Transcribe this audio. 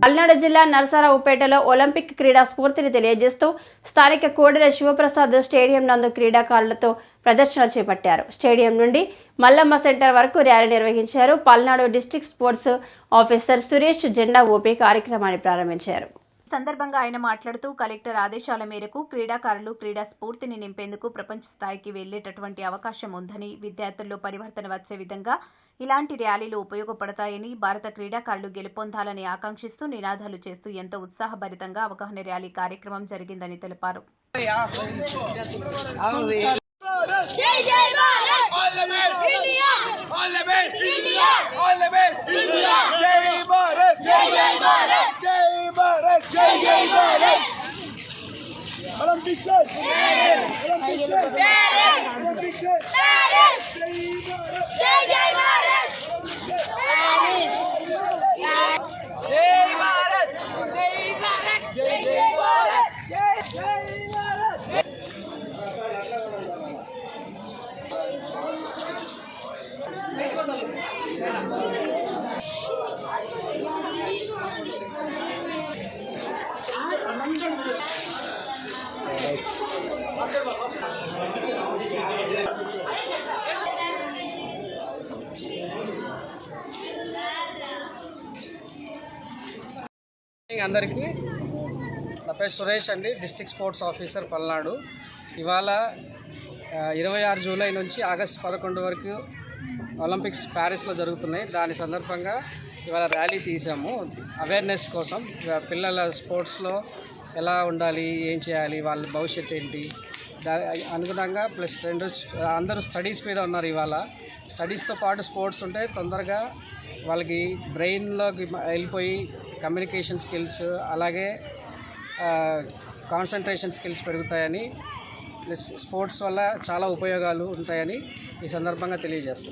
పల్నాడు జిల్లా నరసరావుపేటలో ఒలింపిక్ క్రీడా స్ఫూర్తిని తెలియజేస్తూ స్థానిక కోడెల శివప్రసాద్ స్టేడియం నందు క్రీడాకారులతో ప్రదర్శన చేపట్టారు. స్టేడియం నుండి మల్లమ్మ సెంటర్ వరకు ర్యాలీ నిర్వహించారు. Palnadu district sports officer Suresh జెండా ఊపి కార్యక్రమాన్ని ప్రారంభించారు. సందర్భంగా ఆయన మాట్లాడుతూ కలెక్టర్ ఆదేశాల మేరకు క్రీడాకారులు క్రీడా స్ఫూర్తిని నింపేందుకు ప్రపంచ స్థాయికి వెళ్లేటటువంటి అవకాశం ఉందని, విద్యార్థుల్లో పరివర్తన వచ్చే విధంగా ఇలాంటి ర్యాలీలు ఉపయోగపడతాయని, భారత క్రీడాకారులు గెలుపొందాలని ఆకాంక్షిస్తూ నినాదాలు చేస్తూ ఎంతో ఉత్సాహభరితంగా అవగాహన ర్యాలీ కార్యక్రమం జరిగిందని తెలిపారు. అందరికీ నా పేరు సురేష్ అండి, డిస్ట్రిక్ట్ స్పోర్ట్స్ ఆఫీసర్ పల్నాడు. ఇవాళ 26 జూలై నుంచి ఆగస్టు 11 వరకు ఒలింపిక్స్ ప్యారిస్లో జరుగుతున్నాయి. దాని సందర్భంగా ఇవాళ ర్యాలీ తీసాము. అవేర్నెస్ కోసం పిల్లల స్పోర్ట్స్లో ఎలా ఉండాలి, ఏం చేయాలి, వాళ్ళ భవిష్యత్తు ఏంటి, అనుగుణంగా ప్లస్ అందరూ స్టడీస్ మీద ఉన్నారు. ఇవాళ స్టడీస్తో పాటు స్పోర్ట్స్ ఉంటే తొందరగా వాళ్ళకి బ్రెయిన్లోకి వెళ్ళిపోయి కమ్యూనికేషన్ స్కిల్స్ అలాగే కాన్సన్ట్రేషన్ స్కిల్స్ పెరుగుతాయని, ప్లస్ స్పోర్ట్స్ వల్ల చాలా ఉపయోగాలు ఉంటాయని ఈ సందర్భంగా తెలియజేస్తున్నాం.